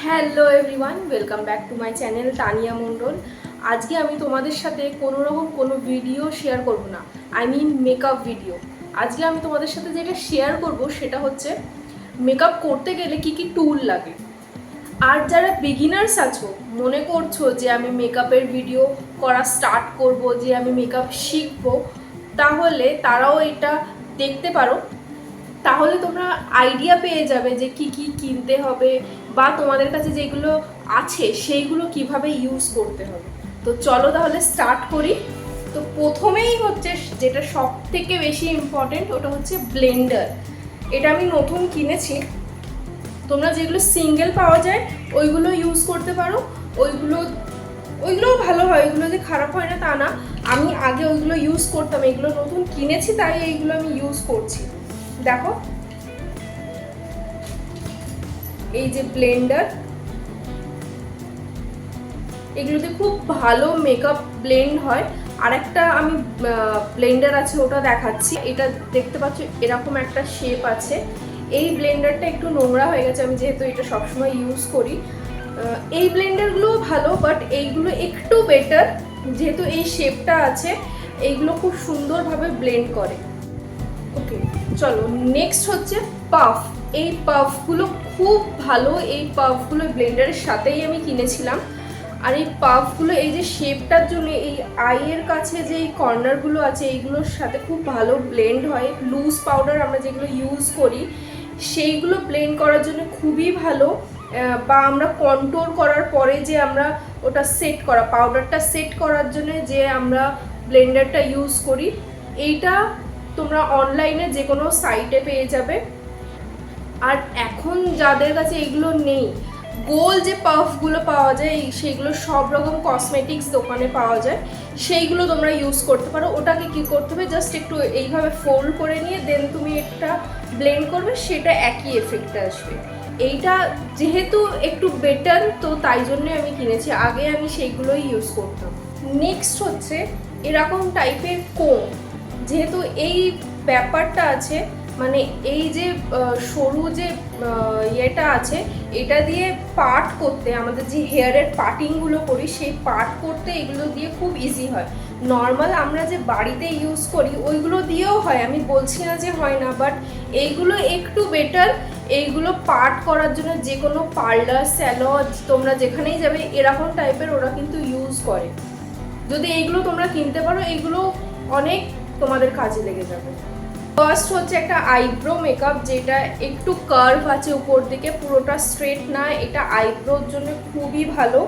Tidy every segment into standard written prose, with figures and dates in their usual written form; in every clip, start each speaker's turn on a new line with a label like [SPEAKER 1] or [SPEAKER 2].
[SPEAKER 1] Hello everyone, welcome back to my channel Tania Mondal. আজকে আমি তোমাদের সাথে কোনো ভিডিও শেয়ার করব না, আই মিন মেকআপ ভিডিও। আজকে আমি তোমাদের সাথে যেটা শেয়ার করব সেটা হচ্ছে মেকআপ করতে গেলে কি কি টুল লাগে। আর যারা বিগিনার্স আছো, মনে করছো যে আমি মেকআপের ভিডিও করা স্টার্ট করব, যে আমি মেকআপ শিখবো, তাহলে তারাও এটা দেখতে পারো। তাহলে তোমরা আইডিয়া পেয়ে যাবে যে কি কি কিনতে হবে বা তোমাদের কাছে যেগুলো আছে সেইগুলো কিভাবে ইউজ করতে হবে। তো চলো তাহলে স্টার্ট করি। তো প্রথমেই হচ্ছে যেটা সব থেকে বেশি ইম্পর্টেন্ট, ওটা হচ্ছে ব্লেন্ডার। এটা আমি নতুন কিনেছি। তোমরা যেগুলো সিঙ্গেল পাওয়া যায় ওইগুলো ইউজ করতে পারো। ওইগুলোও ভালো হয়, ওইগুলো যে খারাপ হয় না তা না। আমি আগে ওইগুলো ইউজ করতাম, এগুলো নতুন কিনেছি তাই এইগুলো আমি ইউজ করছি। দেখো, এই যে ব্লেন্ডার, এগুলোতে খুব ভালো মেকআপ ব্লেন্ড হয়। আর একটা আমি ব্লেন্ডার আছে, ওটা দেখাচ্ছি। এটা দেখতে পাচ্ছ, এরকম একটা শেপ আছে। এই ব্লেন্ডারটা একটু নোংরা হয়ে গেছে, আমি যেহেতু এটা সবসময় ইউজ করি। এই ব্লেন্ডারগুলোও ভালো, বাট এইগুলো একটু বেটার, যেহেতু এই শেপটা আছে। এইগুলো খুব সুন্দরভাবে ব্লেন্ড করে। ওকে, চলো নেক্সট হচ্ছে পাফ। এই পাফগুলো খুব ভালো, এই পাফগুলো ব্লেন্ডারের সাথেই আমি কিনেছিলাম। আর এই পাফগুলো এই যে শেপটার জন্য এই আইয়ের কাছে যে এই কর্নারগুলো আছে এইগুলোর সাথে খুব ভালো ব্লেন্ড হয়। লুজ পাউডার আমরা যেগুলো ইউজ করি সেইগুলো ব্লেন্ড করার জন্য খুবই ভালো। বা আমরা কন্ট্রোল করার পরে যে আমরা ওটা সেট করা পাউডারটা সেট করার জন্য যে আমরা ব্লেন্ডারটা ইউজ করি, এইটা তোমরা অনলাইনে যে কোনো সাইটে পেয়ে যাবে। আর এখন যাদের কাছে এগুলো নেই, গোল যে পাফগুলো পাওয়া যায় সেইগুলো সব রকম কসমেটিক্স দোকানে পাওয়া যায়, সেইগুলো তোমরা ইউজ করতে পারো। ওটাকে কি করতে হবে, জাস্ট একটু এইভাবে ফোল্ড করে নিয়ে দেন তুমি একটা ব্লেন্ড করবে, সেটা একই এফেক্ট আসবে। এইটা যেহেতু একটু বেটার, তো তাই জন্যে আমি কিনেছি। আগে আমি সেইগুলোই ইউজ করতাম। নেক্সট হচ্ছে এরকম টাইপের কোম। যেহেতু এই ব্যাপারটা আছে, মানে এই যে সরু যে ইয়েটা আছে, এটা দিয়ে পার্ট করতে, আমাদের যে হেয়ারের পার্টিংগুলো করি সেই পার্ট করতে এগুলো দিয়ে খুব ইজি হয়। নর্মাল আমরা যে বাড়িতে ইউজ করি ওইগুলো দিয়েও হয়, আমি বলছি না যে হয় না, বাট এইগুলো একটু বেটার। এইগুলো পার্ট করার জন্য যে কোনো পার্লার, স্যালন, তোমরা যেখানেই যাবে এরকম টাইপের ওরা কিন্তু ইউজ করে। যদি এইগুলো তোমরা কিনতে পারো, এইগুলো অনেক তোমাদের কাজে লেগে যাবে। ফার্স্ট হচ্ছে একটা আইব্রো মেকআপ, যেটা একটু কার্ভ আছে উপর দিকে, পুরোটা স্ট্রেট না। এটা আইব্রোর জন্য খুবই ভালো।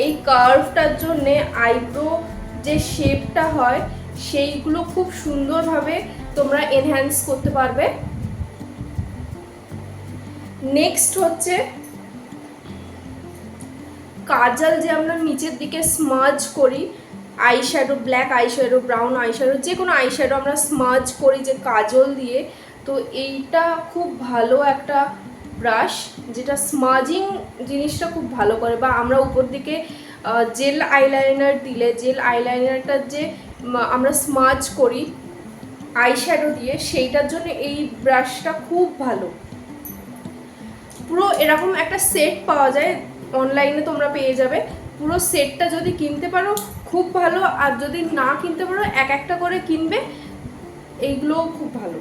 [SPEAKER 1] এই কার্ভটার জন্যে আইব্রো যে শেপটা হয় সেইগুলো খুব সুন্দরভাবে তোমরা এনহ্যান্স করতে পারবে। নেক্সট হচ্ছে কাজল, যে আমরা নিচের দিকে স্মাজ করি, eyeshadow, black eyeshadow, brown eyeshadow, যে কোনো আইশ্যাডো আমরা স্মাজ করি যে কাজল দিয়ে। তো এইটা খুব ভালো একটা ব্রাশ, যেটা স্মাজিং জিনিসটা খুব ভালো করে। বা আমরা উপর দিকে জেল আইলাইনার দিলে, জেল আইলাইনারটা যে আমরা স্মাজ করি আইশ্যাডো দিয়ে, সেইটার জন্য এই ব্রাশটা খুব ভালো। পুরো এরকম একটা সেট পাওয়া যায়, অনলাইনে তোমরা পেয়ে যাবে। পুরো সেটটা যদি কিনতে পারো খুব ভালো, আর যদি না কিনতে পারো এক একটা করে কিনবে, এইগুলোও খুব ভালো।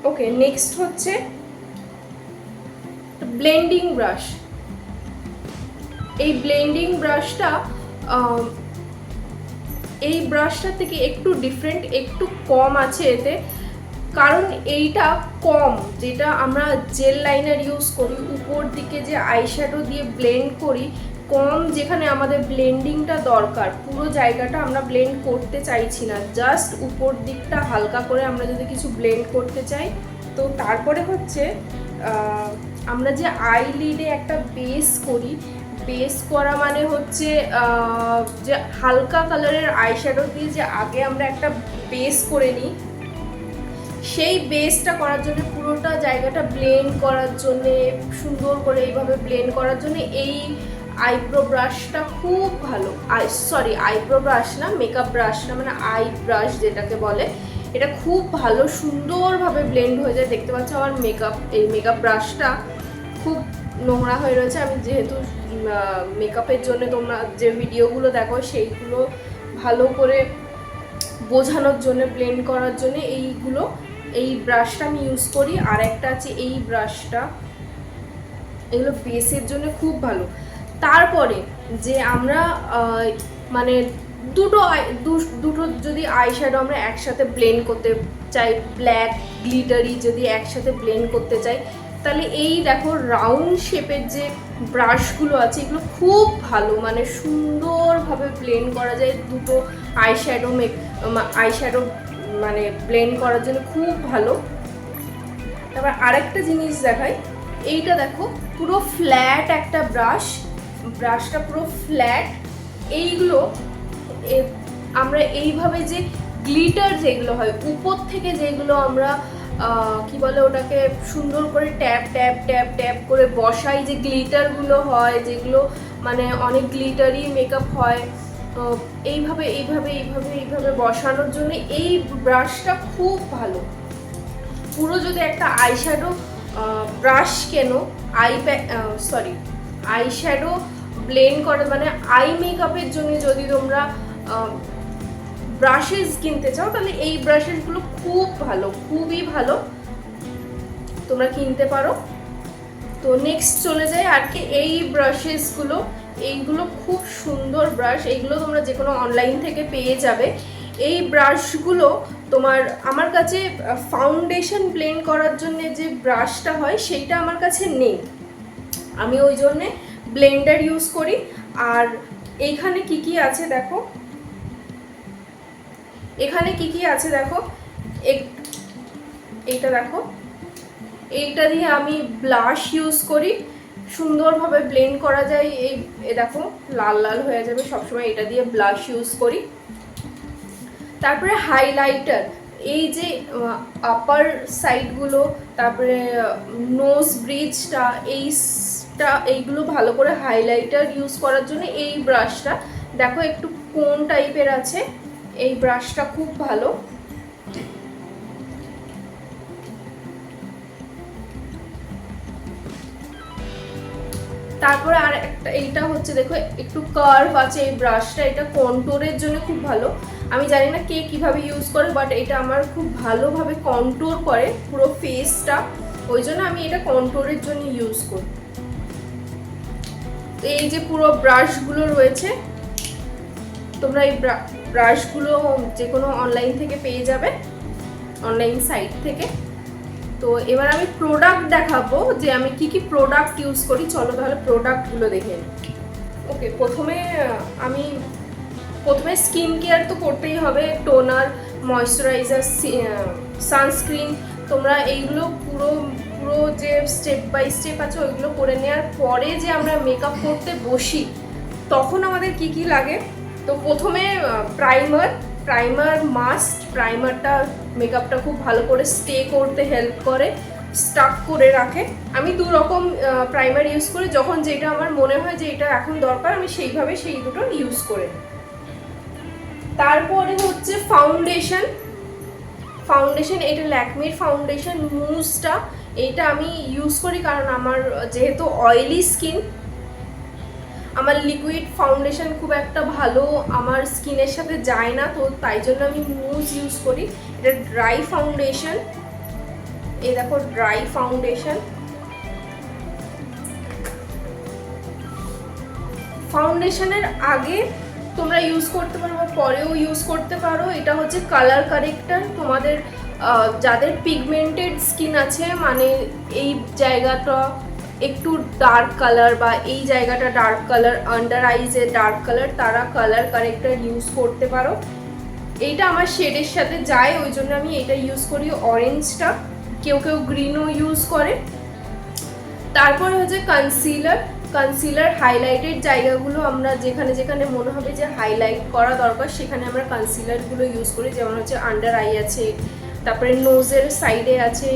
[SPEAKER 1] ওকে, নেক্সট হচ্ছে ব্লেন্ডিং ব্রাশ। এই ব্লেন্ডিং ব্রাশটা এই ব্রাশটা থেকে একটু ডিফারেন্ট, একটু কম আছে এতে। কারণ এইটা কম, যেটা আমরা জেল লাইনার ইউজ করি উপর দিকে যে আইশ্যাডো দিয়ে ব্লেন্ড করি, কম যেখানে আমাদের ব্লেন্ডিংটা দরকার, পুরো জায়গাটা আমরা ব্লেন্ড করতে চাইছি না, জাস্ট উপর দিকটা হালকা করে আমরা যদি কিছু ব্লেন্ড করতে চাই। তো তারপরে হচ্ছে আমরা যে আইলিডে একটা বেস করি, বেস করা মানে হচ্ছে যে হালকা কালারের আইশ্যাডো দিয়ে যে আগে আমরা একটা বেস করে নিই, সেই বেসটা করার জন্য, পুরোটা জায়গাটা ব্লেন্ড করার জন্যে, সুন্দর করে এইভাবে ব্লেন্ড করার জন্য এই আইব্রো ব্রাশটা খুব ভালো। সরি, আইব্রো ব্রাশ না, মেকআপ ব্রাশ না, মানে আই ব্রাশ যেটাকে বলে, এটা খুব ভালো, সুন্দরভাবে ব্লেন্ড হয়ে যায়। দেখতে পাচ্ছ আমার এই মেকআপ ব্রাশটা খুব নোংরা হয়ে রয়েছে। আমি যেহেতু মেকআপের জন্য তোমরা যে ভিডিওগুলো দেখো সেইগুলো ভালো করে বোঝানোর জন্য, ব্লেন্ড করার জন্য এই ব্রাশটা আমি ইউজ করি। আর একটা আছে এই ব্রাশটা, এগুলো বেসের জন্য খুব ভালো। তারপরে যে আমরা মানে দুটো যদি আইশ্যাডো আমরা একসাথে ব্লেন্ড করতে চাই, ব্ল্যাক গ্লিটারি যদি একসাথে ব্লেন্ড করতে চাই, তাহলে এই দেখো রাউন্ড শেপের যে ব্রাশগুলো আছে এগুলো খুব ভালো, মানে সুন্দরভাবে ব্লেন্ড করা যায় দুটো আইশ্যাডো মানে ব্লেন্ড করার জন্য খুব ভালো। তারপর আরেকটা জিনিস দেখাই, এইটা দেখো পুরো ফ্ল্যাট একটা ব্রাশটা পুরো ফ্ল্যাট। এইগুলো আমরা এইভাবে যে গ্লিটার যেগুলো হয় উপর থেকে, যেগুলো আমরা কি বলে ওটাকে সুন্দর করে ট্যাপ ট্যাপ ট্যাপ ট্যাপ করে বসাই, যে গ্লিটারগুলো হয় যেগুলো মানে অনেক গ্লিটারি মেকআপ হয়, এইভাবে এইভাবে এইভাবে এইভাবে বসানোর জন্য এই ব্রাশটা খুব ভালো। পুরো যদি একটা আইশ্যাডো ব্রাশ কেনো, আইশ্যাডো ব্লেন্ড করে মানে আই মেকআপের জন্য যদি তোমরা ব্রাশেস কিনতে চাও, তাহলে এই ব্রাশেসগুলো খুব ভালো, খুবই ভালো, তোমরা কিনতে পারো। তো নেক্সট চলে যাই আর কি এই ব্রাশেসগুলো। এইগুলো খুব সুন্দর ব্রাশ, এইগুলো তোমরা যে কোনো অনলাইন থেকে পেয়ে যাবে। এই ব্রাশগুলো তোমার, আমার কাছে ফাউন্ডেশন ব্লেন্ড করার জন্য যে ব্রাশটা হয় সেইটা আমার কাছে নেই, আমি ওই জন্যে ব্লেন্ডার ইউজ করি। আর এইখানে কি কি আছে দেখো, এখানে কি কি আছে দেখো, এইটা দেখো, এইটা দিয়ে আমি ব্লাশ ইউজ করি, সুন্দরভাবে ব্লেন্ড করা যায়। এই দেখো লাল লাল হয়ে যাবে, সবসময় এটা দিয়ে ব্লাশ ইউজ করি। তারপরে হাইলাইটার, এই যে আপার সাইডগুলো, তারপরে নোজ ব্রিজটা, এইগুলো ভালো করে হাইলাইটার ইউজ করার জন্য এই ব্রাশটা দেখো একটু কোন টাইপের আছে, এই ব্রাশটা খুব ভালো। তারপরে আর একটা, এইটা হচ্ছে দেখো একটু কার্ভ আছে এই ব্রাশটা, এটা কন্ট্রোরের জন্য খুব ভালো। আমি জানি না কে কিভাবে ইউজ করে, বাট এটা আমার খুব ভালোভাবে কন্ট্রোর করে পুরো ফেসটা, ওই জন্য আমি এটা কন্ট্রোরের জন্য ইউজ করি। এই যে পুরো ব্রাশগুলো রয়েছে, তোমরা এই ব্রাশগুলো যে কোনো অনলাইন থেকে পেয়ে যাবে, অনলাইন সাইট থেকে। তো এবার আমি প্রোডাক্ট দেখাবো যে আমি কি কি প্রোডাক্ট ইউজ করি, চলো তাহলে প্রোডাক্টগুলো দেখে নিই। ওকে, প্রথমে স্কিন কেয়ার তো করতেই হবে, টোনার, ময়শ্চারাইজার, সানস্ক্রিন। তোমরা এইগুলো পুরো যে স্টেপ বাই স্টেপ আছে ওইগুলো করে নেওয়ার পরে যে আমরা মেকআপ করতে বসি তখন আমাদের কি কি লাগে। তো প্রথমে প্রাইমার মাস্ট। প্রাইমারটা মেকআপটা খুব ভালো করে স্টে করতে হেল্প করে, স্টাক করে রাখে। আমি দু রকম প্রাইমার ইউজ করি, যখন যেটা আমার মনে হয় যে এটা এখন দরকার আমি সেইভাবে সেই দুটো ইউজ করে। তারপরে হচ্ছে ফাউন্ডেশন, এটা ল্যাকমির ফাউন্ডেশন মুজটা, এইটা আমি ইউজ করি কারণ আমার যেহেতু অয়েলি স্কিন, আমার লিকুইড ফাউন্ডেশন খুব একটা ভালো আমার স্কিনের সাথে যায় না, তো তাই জন্য আমি মুজ ইউজ করি। এটা ড্রাই ফাউন্ডেশন, এই দেখো ড্রাই ফাউন্ডেশন। ফাউন্ডেশনের আগে তোমরা ইউজ করতে পারো বা পরেও ইউজ করতে পারো, এটা হচ্ছে কালার কারেক্টার। তোমাদের যাদের পিগমেন্টেড স্কিন আছে, মানে এই জায়গাটা একটু ডার্ক কালার বা এই জায়গাটা ডার্ক কালার, আন্ডার আইজে ডার্ক কালার, তারা কালার কারেক্টার ইউজ করতে পারো। এইটা আমার শেডের সাথে যায়, ওই জন্য আমি এটা ইউজ করি, অরেঞ্জটা। কেউ গ্রিনও ইউজ করে। তারপরে হচ্ছে কনসিলার হাইলাইটেড জায়গাগুলো আমরা যেখানে মনে হবে যে হাইলাইট করা দরকার সেখানে আমরা কনসিলারগুলো ইউজ করি, যেমন হচ্ছে আন্ডার আই আছে, তারপরে নোজের সাইডে আছে,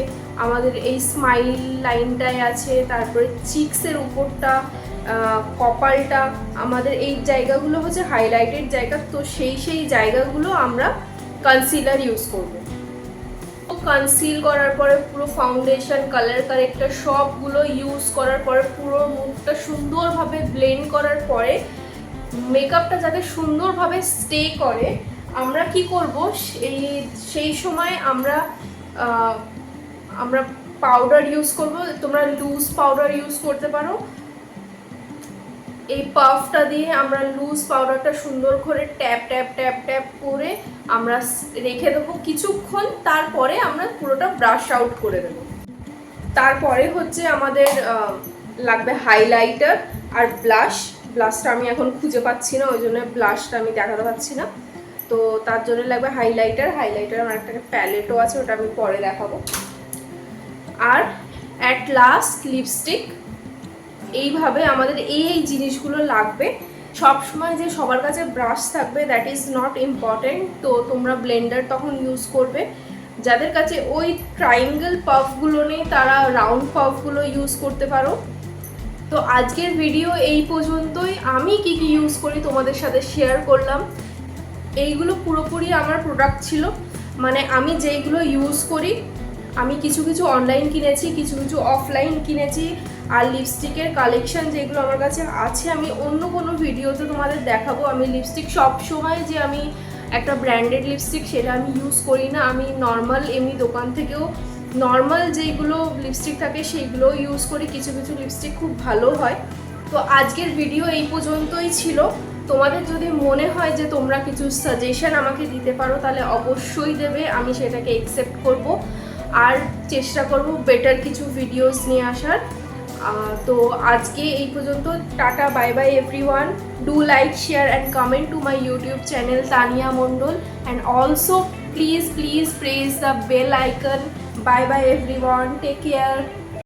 [SPEAKER 1] আমাদের এই স্মাইল লাইনটায় আছে, তারপরে চিক্সের উপরটা, কপালটা, আমাদের এই জায়গাগুলো হচ্ছে হাইলাইটেড জায়গা, তো সেই জায়গাগুলো আমরা কনসিলার ইউজ করব। কনসিল করার পরে, পুরো ফাউন্ডেশন, কালার কারেক্টার সবগুলো ইউজ করার পরে, পুরো মুখটা সুন্দরভাবে ব্লেন্ড করার পরে, মেকআপটা যাতে সুন্দরভাবে স্টে করে, আমরা কি করব সেই সময় আমরা পাউডার ইউজ করব। তোমরা লুজ পাউডার ইউজ করতে পারো। এই পাফটা দিয়ে আমরা লুজ পাউডারটা সুন্দর করে ট্যাপ ট্যাপ ট্যাপ ট্যাপ করে আমরা রেখে দেবো কিছুক্ষণ। তারপরে আমরা পুরোটা ব্রাশ আউট করে দেবো। তারপরে হচ্ছে আমাদের লাগবে হাইলাইটার আর ব্লাশটা আমি এখন খুঁজে পাচ্ছি না, ওই জন্য ব্লাশটা আমি দেখাতে পাচ্ছি না। তো তার জন্য লাগবে হাইলাইটার আমার একটা প্যালেটও আছে, ওটা আমি পরে দেখাবো। আর অ্যাট লাস্ট লিপস্টিক। এইভাবে আমাদের এই জিনিসগুলো লাগবে। সব সময় যে সবার কাছে ব্রাশ থাকবে দ্যাট ইজ নট ইম্পর্টেন্ট। তো তোমরা ব্লেন্ডার তখন ইউজ করবে। যাদের কাছে ওই ট্রায়াঙ্গেল পাফগুলো নেই তারা রাউন্ড পাফগুলো ইউজ করতে পারো। তো আজকের ভিডিও এই পর্যন্তই। আমি কি ইউজ করি তোমাদের সাথে শেয়ার করলাম। এইগুলো পুরোপুরি আমার প্রোডাক্ট ছিল, মানে আমি যেইগুলো ইউজ করি। আমি কিছু কিছু অনলাইন কিনেছি, কিছু কিছু অফলাইন কিনেছি। আর লিপস্টিকের কালেকশন যেগুলো আমার কাছে আছে আমি অন্য কোনো ভিডিওতে তোমাদের দেখাবো। আমি লিপস্টিক সব সময় যে আমি একটা ব্র্যান্ডেড লিপস্টিক সেটা আমি ইউজ করি না। আমি নর্মাল এমনি দোকান থেকেও নর্মাল যেইগুলো লিপস্টিক থাকে সেইগুলো ইউজ করি। কিছু কিছু লিপস্টিক খুব ভালো হয়। তো আজকের ভিডিও এই পর্যন্তই ছিল। তোমাদের যদি মনে হয় যে তোমরা কিছু সাজেশন আমাকে দিতে পারো তাহলে অবশ্যই দেবে, আমি সেটাকে অ্যাকসেপ্ট করব আর চেষ্টা করব বেটার কিছু ভিডিওস নিয়ে আসার। তো আজকে এই পর্যন্ত। Tata, bye bye everyone. Do like, share and comment to my YouTube channel Tania Mondal, and also please press the bell icon. Bye bye everyone, take care.